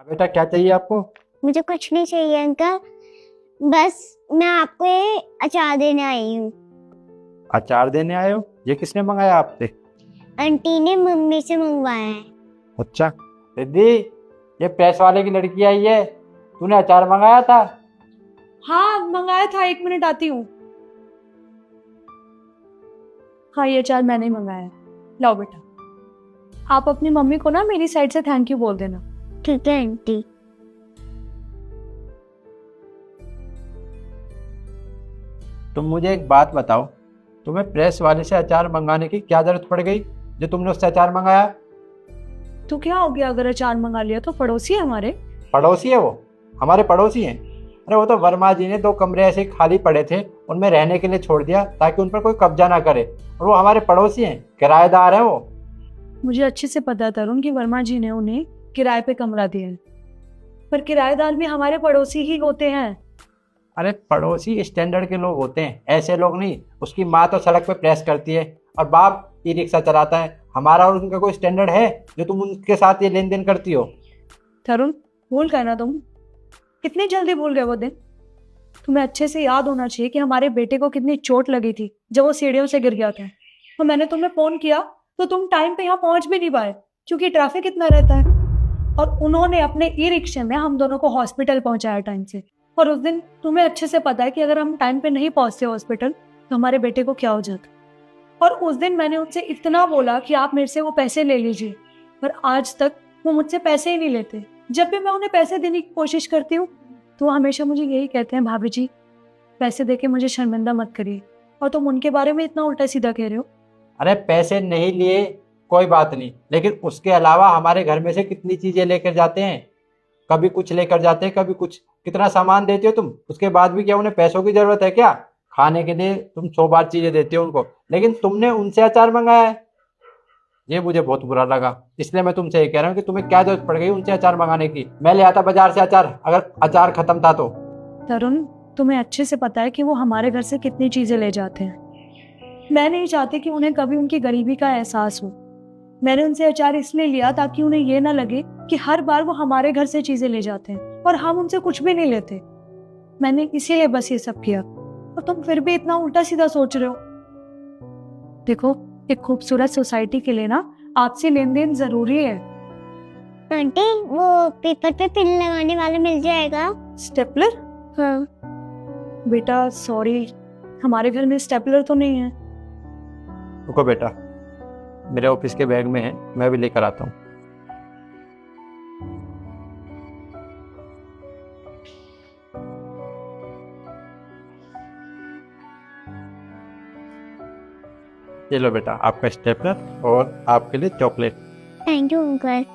हाँ बेटा, क्या चाहिए आपको? मुझे कुछ नहीं चाहिए अंकल, बस मैं आपको ये अचार देने आई हूँ। अचार देने आए हो? ये किसने मंगाया आपसे? आंटी ने मम्मी से मंगवाया है। अच्छा दीदी, ये प्रेस वाले की लड़की आई है, तूने अचार मंगाया था? हाँ मंगाया था, 1 मिनट आती हूँ। हाँ ये अचार मैंने ही मंगाया। लाओ बेटा, आप अपनी मम्मी को ना मेरी साइड से थैंक यू बोल देना। ठीक है आंटी। तुम मुझे एक बात बताओ, तुम्हें प्रेस वाले से अचार मंगाने की क्या जरूरत पड़ गई जो तुमने उससे अचार मंगाया? तो क्या हो गया अगर अचार मंगा लिया तो? पड़ोसी है हमारे। पड़ोसी है वो? हमारे पड़ोसी हैं? अरे वो तो वर्मा जी ने 2 कमरे ऐसे खाली पड़े थे, उनमें रहने के लिए छोड़ दिया ताकि उन पर कोई कब्जा ना करे, और वो हमारे पड़ोसी हैं, किराएदार हैं वो। मुझे अच्छे से पता है तरुण कि वर्मा जी ने उन्हें किराए पे कमरा दिया है, पर किराएदार भी हमारे पड़ोसी ही होते हैं। अरे पड़ोसी स्टैंडर्ड के लोग होते हैं, ऐसे लोग नहीं। उसकी माँ तो सड़क पे प्रेस करती है और बाप ई रिक्शा चलाता है। हमारा और उनका कोई स्टैंडर्ड है जो तुम उनके साथ ये लेन देन करती हो? तरुण भूल गए ना तुम? कितनी जल्दी भूल गए वो दिन? तुम्हें अच्छे से याद होना चाहिए कि हमारे बेटे को कितनी चोट लगी थी जब वो सीढ़ियों से गिर गया था। तो मैंने तुम्हें फोन किया तो तुम टाइम पे यहाँ पहुंच भी नहीं पाए क्योंकि ट्रैफिक इतना रहता है, और उन्होंने अपने ई रिक्शे में हम दोनों को हॉस्पिटल पहुंचाया टाइम से। और उस दिन तुम्हें अच्छे से पता है कि अगर हम टाइम पे नहीं पहुंचते हॉस्पिटल तो हमारे बेटे को क्या हो जाता। और उस दिन मैंने उनसे इतना बोला कि आप मेरे से वो पैसे ले लीजिए, पर आज तक वो मुझसे पैसे ही नहीं लेते। जब भी मैं उन्हें पैसे देने की कोशिश करती हूँ तो वो हमेशा मुझे यही कहते हैं, भाभी जी पैसे देके मुझे शर्मिंदा मत करिए। और तुम उनके बारे में इतना उल्टा सीधा कह रहे हो। अरे पैसे नहीं लिए कोई बात नहीं, लेकिन उसके अलावा हमारे घर में से कितनी चीजें लेकर जाते हैं। कभी कुछ लेकर जाते हैं, कभी कुछ। कितना सामान देते हो तुम, उसके बाद भी क्या उन्हें पैसों की जरूरत है क्या? खाने के लिए तुम 100 बार चीजें देते हो उनको, लेकिन तुमने उनसे अचार मंगाया है। ये मुझे बहुत बुरा लगा, इसलिए मैं तुमसे ये कह रहा हूँ कि तुम्हें क्या जरूरत पड़ गई उनसे अचार मंगाने की? मैं ले आता बाजार से अचार, अगर अचार खत्म था तो। तरुण तुम्हें अच्छे से पता है कि वो हमारे घर से कितनी चीजें ले जाते हैं। मैं नहीं चाहती कि उन्हें कभी उनकी गरीबी का एहसास हो। मैंने उनसे अचार इसलिए लिया ताकि उन्हें ये ना लगे कि हर बार वो हमारे घर से चीजें ले जाते हैं और हम उनसे कुछ भी नहीं लेते। मैंने इसीलिए बस ये सब किया, और तुम फिर भी इतना उल्टा सीधा सोच रहे हो। देखो एक खूबसूरत सोसाइटी के लिए ना आपसी लेन देन जरूरी है। आंटी वो पेपर पे पिन लगाने वाला मिल जाएगा? स्टेपलर? हाँ। बेटा सॉरी, हमारे घर में स्टेपलर तो नहीं है। रुको बेटा, मेरे ऑफिस के बैग में है, मैं भी लेकर आता हूँ। ये लो बेटा, आपका स्टेपलर और आपके लिए चॉकलेट। Thank you uncle.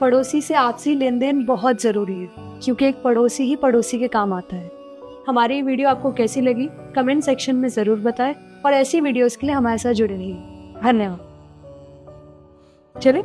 पड़ोसी से आपसी लेन देन बहुत जरूरी है क्योंकि एक पड़ोसी ही पड़ोसी के काम आता है। हमारी ये वीडियो आपको कैसी लगी कमेंट सेक्शन में जरूर बताएं, और ऐसी वीडियोस के लिए हमारे साथ जुड़े रहिए। धन्यवाद। चलिए।